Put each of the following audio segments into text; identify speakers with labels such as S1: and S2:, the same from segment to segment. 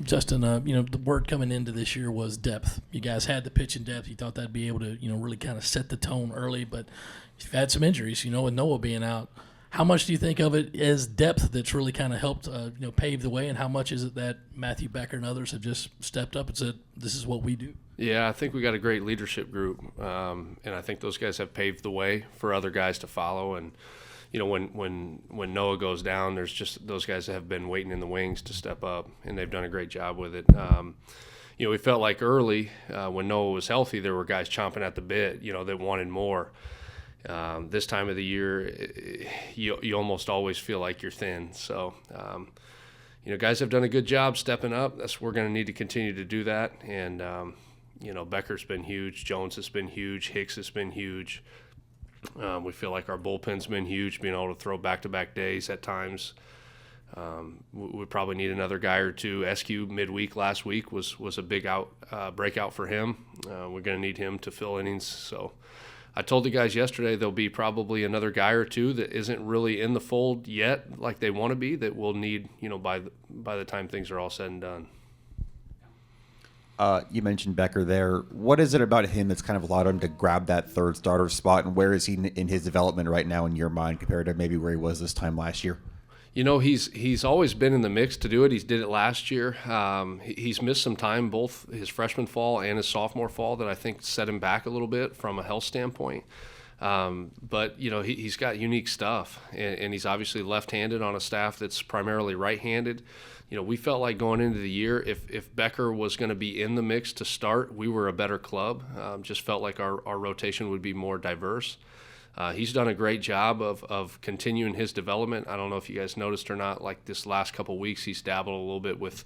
S1: Justin, the word coming into this year was depth. You guys had the pitch in depth. You thought that'd be able to, really kind of set the tone early, but you've had some injuries, with Noah being out. How much do you think of it as depth that's really kind of helped, pave the way, and how much is it that Matthew Becker and others have just stepped up and said, this is what we do?
S2: Yeah, I think we got a great leadership group, and I think those guys have paved the way for other guys to follow. And when Noah goes down, there's just those guys that have been waiting in the wings to step up, and they've done a great job with it. We felt like early when Noah was healthy, there were guys chomping at the bit, that wanted more. This time of the year, you almost always feel like you're thin. So, guys have done a good job stepping up. We're going to need to continue to do that. And, Becker's been huge. Jones has been huge. Hicks has been huge. We feel like our bullpen's been huge, being able to throw back-to-back days at times. We probably need another guy or two. SQ midweek last week was a big breakout for him. We're going to need him to fill innings. So I told the guys yesterday there'll be probably another guy or two that isn't really in the fold yet like they want to be, that we'll need, by the time things are all said and done.
S3: You mentioned Becker there. What is it about him that's kind of allowed him to grab that third starter spot, and where is he in his development right now in your mind compared to maybe where he was this time last year?
S2: He's always been in the mix to do it. He did it last year. He's missed some time, both his freshman fall and his sophomore fall, that I think set him back a little bit from a health standpoint. But he's got unique stuff, and he's obviously left-handed on a staff that's primarily right-handed. We felt like going into the year, if Becker was going to be in the mix to start, we were a better club. Just felt like our rotation would be more diverse. He's done a great job of continuing his development. I don't know if you guys noticed or not, like this last couple of weeks, he's dabbled a little bit with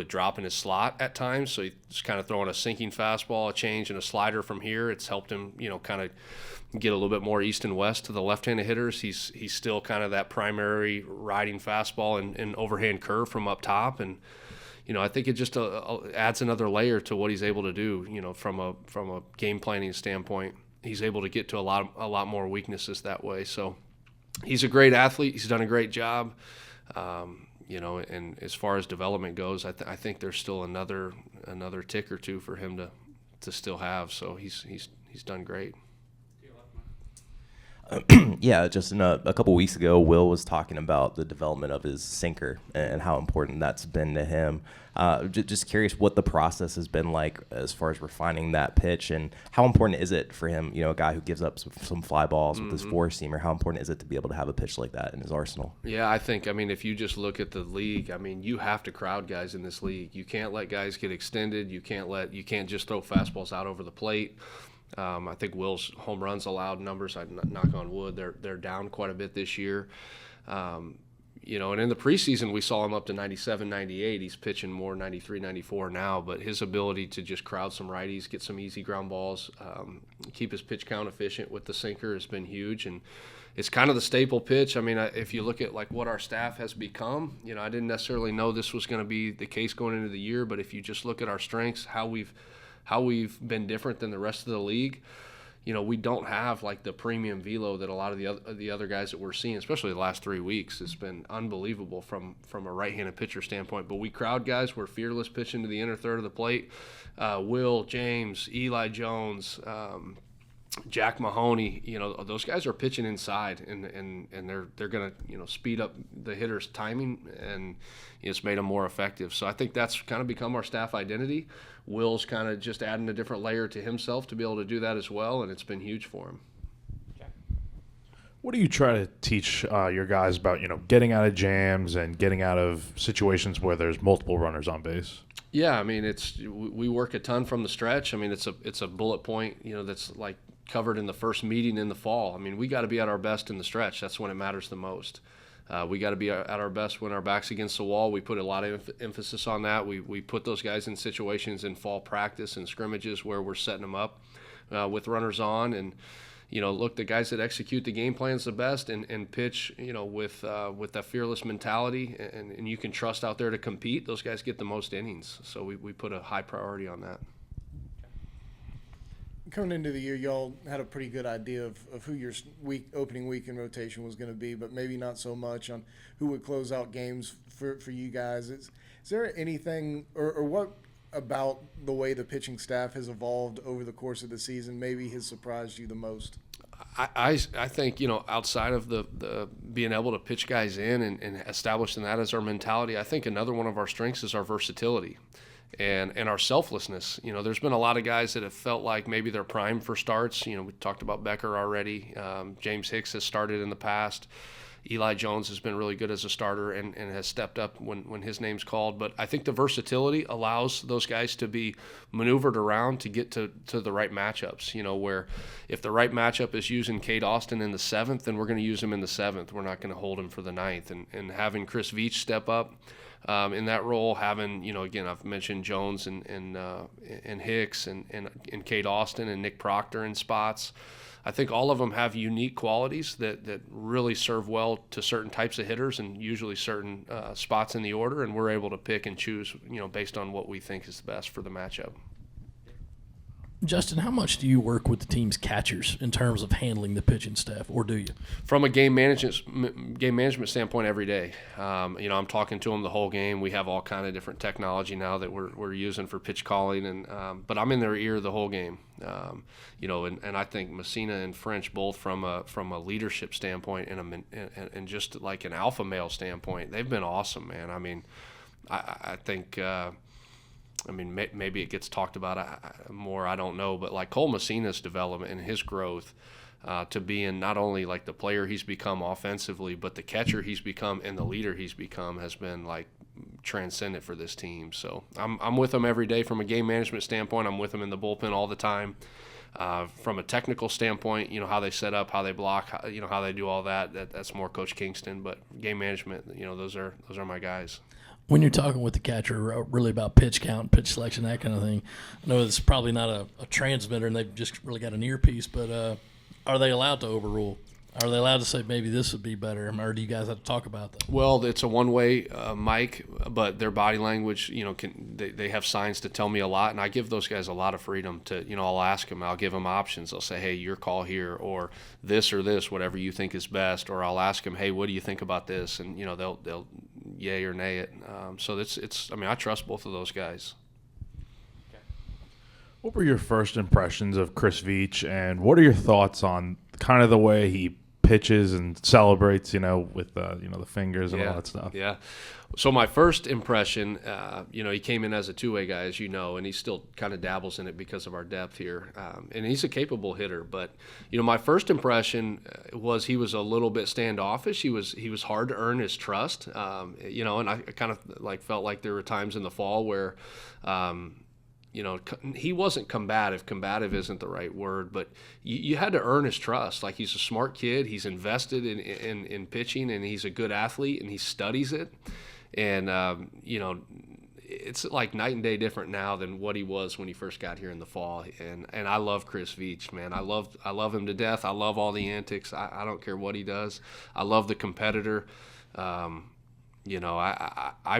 S2: dropping his slot at times. So he's kind of throwing a sinking fastball, a change, and a slider from here. It's helped him, kind of get a little bit more east and west to the left-handed hitters. He's still kind of that primary riding fastball and overhand curve from up top. And, I think it just adds another layer to what he's able to do, from a game planning standpoint. He's able to get to a lot more weaknesses that way. So he's a great athlete. He's done a great job. And as far as development goes, I think there's still another tick or two for him to still have. So he's done great.
S4: Yeah, just a couple weeks ago, Will was talking about the development of his sinker and how important that's been to him. Just curious what the process has been like as far as refining that pitch, and how important is it for him, a guy who gives up some fly balls with his four-seamer, how important is it to be able to have a pitch like that in his arsenal?
S2: Yeah, I think, if you just look at the league, you have to crowd guys in this league. You can't let guys get extended. You can't just throw fastballs out over the plate. I think Will's home runs allowed numbers, I knock on wood, they're down quite a bit this year. And in the preseason we saw him up to 97, 98. He's pitching more 93, 94 now, but his ability to just crowd some righties, get some easy ground balls, keep his pitch count efficient with the sinker has been huge. And it's kind of the staple pitch. If you look at like what our staff has become, I didn't necessarily know this was going to be the case going into the year, but if you just look at our strengths, how we've been different than the rest of the league, we don't have like the premium velo that a lot of the other guys that we're seeing, especially the last 3 weeks. It's been unbelievable from a right-handed pitcher standpoint. But we crowd guys. We're fearless pitching to the inner third of the plate. Will, James, Eli Jones, Jack Mahoney, those guys are pitching inside, and they're going to speed up the hitter's timing, and it's made them more effective. So I think that's kind of become our staff identity. Will's kind of just adding a different layer to himself to be able to do that as well, and it's been huge for him.
S5: What do you try to teach your guys about, getting out of jams and getting out of situations where there's multiple runners on base?
S2: Yeah, we work a ton from the stretch. It's a bullet point, that's like covered in the first meeting in the fall. We got to be at our best in the stretch. That's when it matters the most. We got to be at our best when our back's against the wall. We put a lot of emphasis on that. We put those guys in situations in fall practice and scrimmages where we're setting them up with runners on. And, look, the guys that execute the game plans the best and pitch, with that fearless mentality and you can trust out there to compete, those guys get the most innings. So we put a high priority on that.
S6: Coming into the year, y'all had a pretty good idea of who your opening week in rotation was going to be, but maybe not so much on who would close out games for you guys. It Is there anything or what about the way the pitching staff has evolved over the course of the season maybe has surprised you the most?
S2: I think, outside of the being able to pitch guys in and establishing that as our mentality, I think another one of our strengths is our versatility and our selflessness. There's been a lot of guys that have felt like maybe they're primed for starts. We talked about Becker already. James Hicks has started in the past. Eli Jones has been really good as a starter and has stepped up when his name's called. But I think the versatility allows those guys to be maneuvered around to get to the right matchups, where if the right matchup is using Cade Austin in the 7th, then we're going to use him in the 7th. We're not going to hold him for the 9th. And having Chris Veach step up in that role, having, again, I've mentioned Jones and Hicks and Cade Austin and Nick Proctor in spots. I think all of them have unique qualities that really serve well to certain types of hitters and usually certain spots in the order, and we're able to pick and choose, based on what we think is the best for the matchup.
S1: Justin, how much do you work with the team's catchers in terms of handling the pitching staff, or do you?
S2: From a game management standpoint, every day. I'm talking to them the whole game. We have all kind of different technology now that we're using for pitch calling, but I'm in their ear the whole game. And I think Messina and French both from a leadership standpoint and just like an alpha male standpoint, they've been awesome, man. I mean, I think. Maybe it gets talked about more, I don't know, but like Cole Messina's development and his growth to being not only like the player he's become offensively, but the catcher he's become and the leader he's become has been like transcendent for this team. So I'm with him every day from a game management standpoint. I'm with him in the bullpen all the time. From a technical standpoint, how they set up, how they block, how they do all that's more Coach Kingston. But game management, those are my guys.
S1: When you're talking with the catcher really about pitch count, pitch selection, that kind of thing, I know it's probably not a transmitter and they've just really got an earpiece, but are they allowed to overrule? Are they allowed to say maybe this would be better, or do you guys have to talk about that?
S2: Well, it's a one-way mic, but their body language, they have signs to tell me a lot, and I give those guys a lot of freedom to, I'll ask them, I'll give them options. I'll say, hey, your call here, or this, whatever you think is best, or I'll ask them, hey, what do you think about this? And they'll yay or nay it. So it's. I trust both of those guys.
S5: What were your first impressions of Chris Veach, and what are your thoughts on kind of the way he pitches and celebrates, with the fingers and all that stuff?
S2: Yeah. So my first impression, he came in as a two-way guy, as you know, and he still kind of dabbles in it because of our depth here. And he's a capable hitter. But, my first impression was he was a little bit standoffish. He was hard to earn his trust, and I kind of felt like there were times in the fall where he wasn't combative. Combative isn't the right word, but you had to earn his trust. Like, he's a smart kid. He's invested in pitching, and he's a good athlete, and he studies it. And, it's like night and day different now than what he was when he first got here in the fall. And I love Chris Veach, man. I love him to death. I love all the antics. I don't care what he does. I love the competitor. I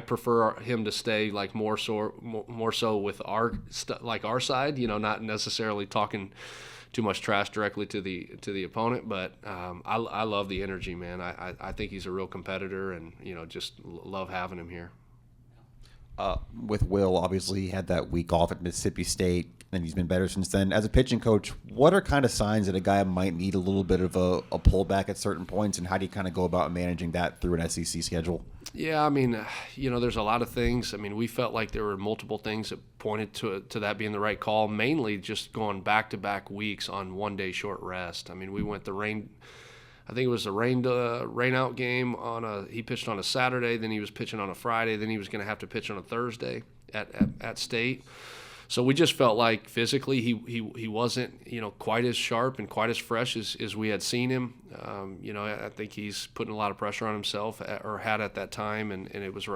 S2: prefer him to stay like more so with our side, not necessarily talking too much trash directly to the opponent, but I love the energy, man. I think he's a real competitor, and just love having him here.
S3: With Will, obviously he had that week off at Mississippi State, and he's been better since then. As a pitching coach, what are kind of signs that a guy might need a little bit of a pullback at certain points, and how do you kind of go about managing that through an SEC schedule?
S2: Yeah, there's a lot of things. we felt like there were multiple things that pointed to that being the right call, mainly just going back-to-back weeks on one-day short rest. We went the rain – I think it was a rain-out game he pitched on a Saturday, then he was pitching on a Friday, then he was going to have to pitch on a Thursday at State. So we just felt like physically he wasn't quite as sharp and quite as fresh as we had seen him. I think he's putting a lot of pressure on himself or had at that time, and it was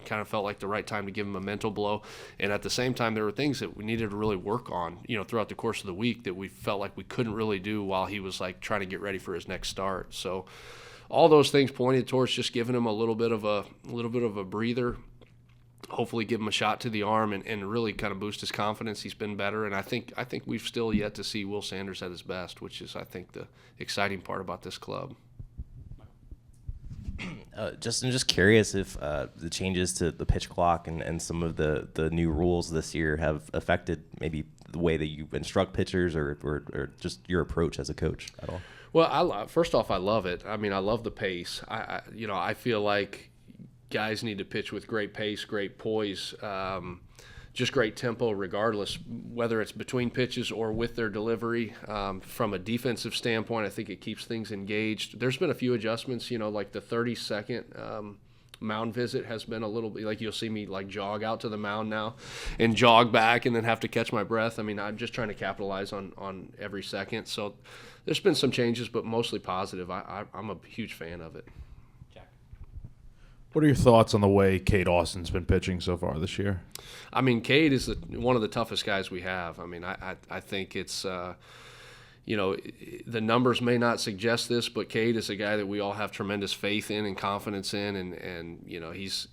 S2: kind of felt like the right time to give him a mental blow. And at the same time, there were things that we needed to really work on throughout the course of the week that we felt like we couldn't really do while he was like trying to get ready for his next start. So all those things pointed towards just giving him a little bit of a breather. Hopefully give him a shot to the arm and really kind of boost his confidence. He's been better, and I think we've still yet to see Will Sanders at his best, which is, I think, the exciting part about this club.
S4: I'm just curious if the changes to the pitch clock and some of the new rules this year have affected maybe the way that you instruct pitchers or just your approach as a coach at all.
S2: Well, first off, I love it. I mean, I love the pace. I feel like guys need to pitch with great pace, great poise, just great tempo, regardless whether it's between pitches or with their delivery. From a defensive standpoint, I think it keeps things engaged. There's been a few adjustments, like the 30-second mound visit has been a little bit like you'll see me like jog out to the mound now and jog back and then have to catch my breath. I mean, I'm just trying to capitalize on every second. So there's been some changes, but mostly positive. I'm a huge fan of it.
S5: What are your thoughts on the way Cade Austin's been pitching so far this year?
S2: I mean, Cade is one of the toughest guys we have. I mean, I think it's, the numbers may not suggest this, but Cade is a guy that we all have tremendous faith in and confidence in, and he's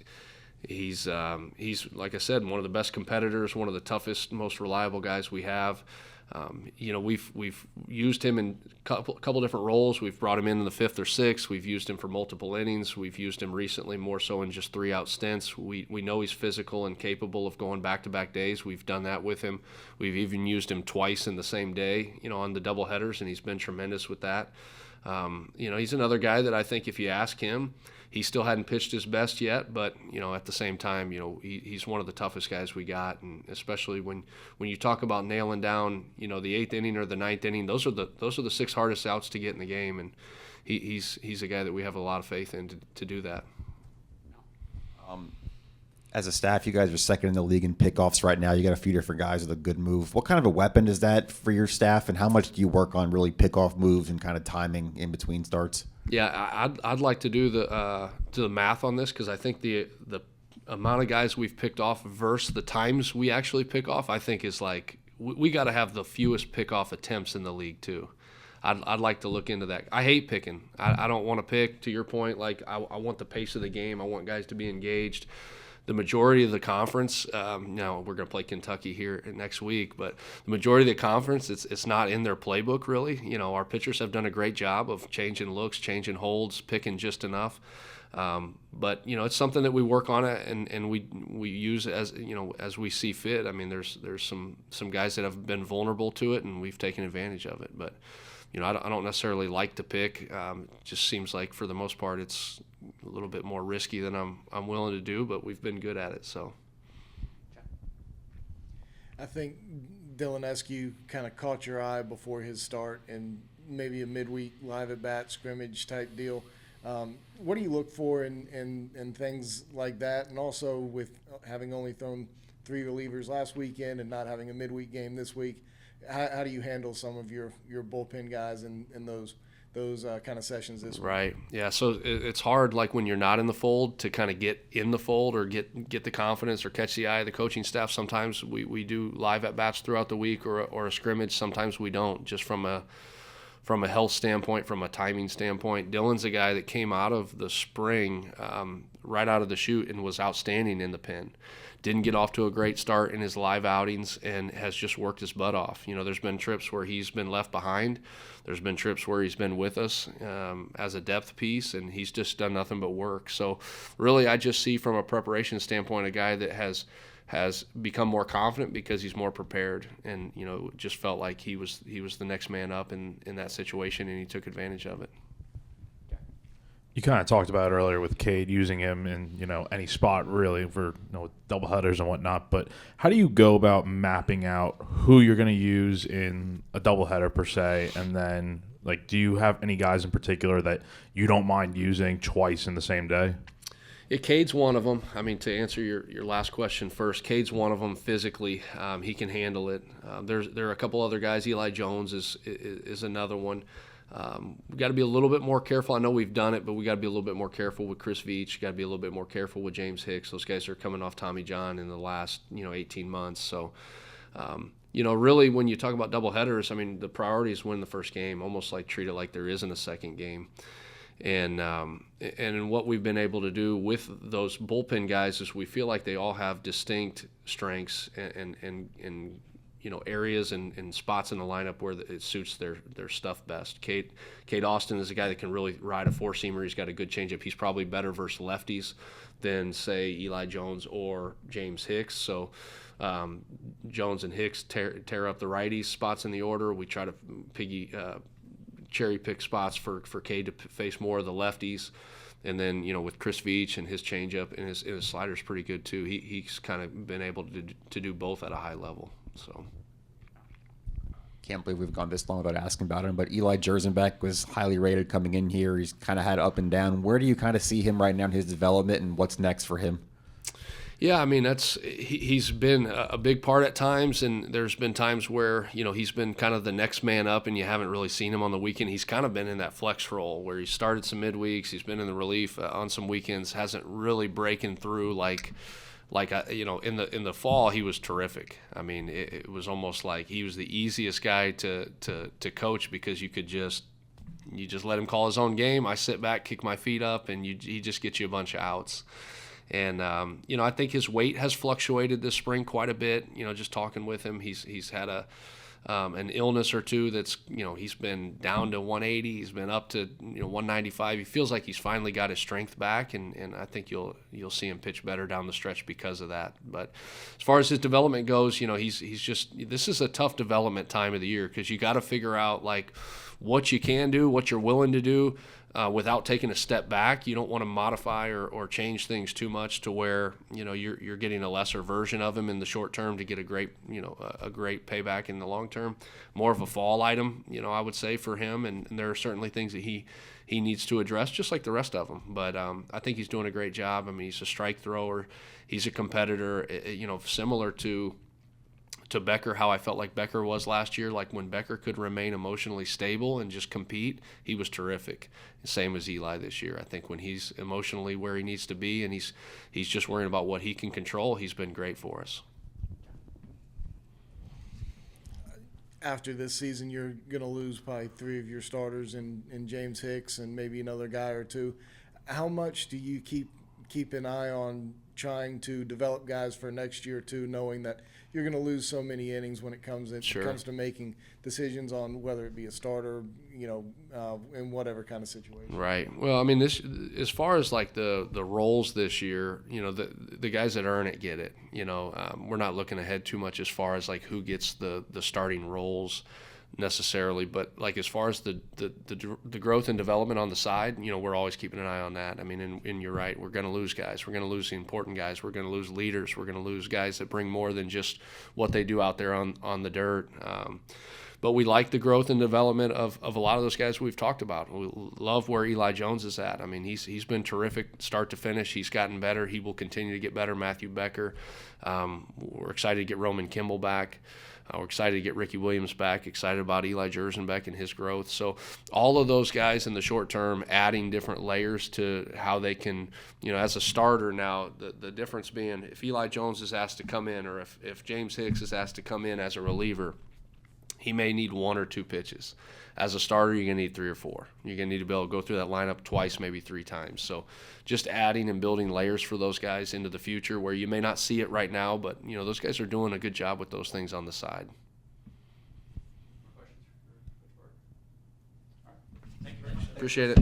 S2: like I said, one of the best competitors, one of the toughest, most reliable guys we have. We've used him in a couple different roles. We've brought him in the 5th or 6th. We've used him for multiple innings. We've used him recently more so in just 3-out stints. We know he's physical and capable of going back-to-back days. We've done that with him. We've even used him twice in the same day, on the doubleheaders, and he's been tremendous with that. He's another guy that I think if you ask him, he still hadn't pitched his best yet, but at the same time, he's one of the toughest guys we got, and especially when you talk about nailing down, the 8th inning or the 9th inning, those are the 6 hardest outs to get in the game, and he's a guy that we have a lot of faith in to do that.
S3: As a staff, you guys are second in the league in pickoffs right now. You got a few different guys with a good move. What kind of a weapon is that for your staff, and how much do you work on really pickoff moves and kind of timing in between starts?
S2: Yeah, I'd like to do the math on this because I think the amount of guys we've picked off versus the times we actually pick off, I think is like we got to have the fewest pickoff attempts in the league too. I'd like to look into that. I hate picking. I don't want to pick. To your point, like I want the pace of the game. I want guys to be engaged. The majority of the conference, now we're going to play Kentucky here next week, but the majority of the conference, it's not in their playbook really. Our pitchers have done a great job of changing looks, changing holds, picking just enough. But it's something that we work on it and we use as as we see fit. I mean, there's some guys that have been vulnerable to it, and we've taken advantage of it. But I don't necessarily like to pick. It just seems like for the most part it's a little bit more risky than I'm willing to do, but we've been good at it. So
S6: I think Dylan Eskew kind of caught your eye before his start and maybe a midweek live at bat scrimmage type deal. What do you look for in things like that? And also with having only thrown 3 relievers last weekend and not having a midweek game this week, how do you handle some of your bullpen guys in those kind of sessions this week?
S2: Right. Yeah. So it's hard, like when you're not in the fold, to kind of get in the fold or get the confidence or catch the eye of the coaching staff. Sometimes we do live at bats throughout the week or a scrimmage. Sometimes we don't, just from a health standpoint, from a timing standpoint. Dylan's a guy that came out of the spring right out of the chute and was outstanding in the pen. Didn't get off to a great start in his live outings and has just worked his butt off. There's been trips where he's been left behind. There's been trips where he's been with us as a depth piece, and he's just done nothing but work. So really I just see from a preparation standpoint a guy that has become more confident because he's more prepared, and just felt like he was the next man up in that situation, and he took advantage of it.
S5: You kind of talked about it earlier with Cade using him in any spot really for doubleheaders and whatnot. But how do you go about mapping out who you're going to use in a doubleheader per se, and then do you have any guys in particular that you don't mind using twice in the same day?
S2: Yeah, Cade's one of them. I mean, to answer your last question first, Cade's one of them physically. He can handle it. There are a couple other guys. Eli Jones is another one. We got to be a little bit more careful. I know we've done it, but we got to be a little bit more careful with Chris Veach. Got to be a little bit more careful with James Hicks. Those guys are coming off Tommy John in the last 18 months. So, really when you talk about doubleheaders, I mean the priority is win the first game. Almost like treat it like there isn't a second game. And what we've been able to do with those bullpen guys is we feel like they all have distinct strengths and areas and spots in the lineup where it suits their stuff best. Cade Austin is a guy that can really ride a four-seamer. He's got a good changeup. He's probably better versus lefties than, say, Eli Jones or James Hicks. So Jones and Hicks tear up the righties spots in the order. We try to cherry pick spots for Cade to face more of the lefties. And then, with Chris Veach and his changeup and his slider's pretty good too. He's kind of been able to do both at a high level. So
S3: can't believe we've gone this long without asking about him. But Eli Jerseyback was highly rated coming in here. He's kind of had up and down. Where do you kind of see him right now in his development, and what's next for him?
S2: Yeah, I mean, he's been a big part at times, and there's been times where, he's been kind of the next man up, and you haven't really seen him on the weekend. He's kind of been in that flex role where he started some midweeks, he's been in the relief on some weekends, hasn't really breaking through like in the fall he was terrific. I mean, it was almost like he was the easiest guy to coach because you just let him call his own game. I sit back, kick my feet up, and he just gets you a bunch of outs. And, I think his weight has fluctuated this spring quite a bit. Just talking with him, he's had an illness or two that's, he's been down to 180. He's been up to, 195. He feels like he's finally got his strength back, and I think you'll see him pitch better down the stretch because of that. But as far as his development goes, he's just – this is a tough development time of the year because you got to figure out, like, what you can do, what you're willing to do. Without taking a step back. You don't want to modify or change things too much to where you're getting a lesser version of him in the short term to get a great payback in the long term. More of a fall item, I would say for him, and there are certainly things that he needs to address, just like the rest of them. But I think he's doing a great job. I mean, he's a strike thrower, he's a competitor, similar to Becker, how I felt like Becker was last year. Like when Becker could remain emotionally stable and just compete, he was terrific. Same as Eli this year. I think when he's emotionally where he needs to be and he's just worrying about what he can control, he's been great for us.
S6: After this season, you're going to lose probably 3 of your starters in James Hicks and maybe another guy or two. How much do you keep an eye on trying to develop guys for next year too, knowing that you're going to lose so many innings when it comes to making decisions on whether it be a starter, in whatever kind of situation.
S2: Right. Well, I mean, this as far as like the roles this year, the guys that earn it get it. We're not looking ahead too much as far as like who gets the starting roles necessarily, but like as far as the growth and development on the side, we're always keeping an eye on that. I mean, and you're right, we're going to lose guys. We're going to lose the important guys. We're going to lose leaders. We're going to lose guys that bring more than just what they do out there on the dirt. But we like the growth and development of a lot of those guys we've talked about. We love where Eli Jones is at. I mean, he's been terrific start to finish. He's gotten better. He will continue to get better. Matthew Becker. We're excited to get Roman Kimball back. We're excited to get Ricky Williams back, excited about Eli Jerseyback and his growth. So all of those guys in the short term adding different layers to how they can, as a starter now, the difference being if Eli Jones is asked to come in or if James Hicks is asked to come in as a reliever, he may need 1 or 2 pitches. As a starter, you're going to need 3 or 4. You're going to need to be able to go through that lineup twice, maybe 3 times. So just adding and building layers for those guys into the future where you may not see it right now, but, those guys are doing a good job with those things on the side. Appreciate it.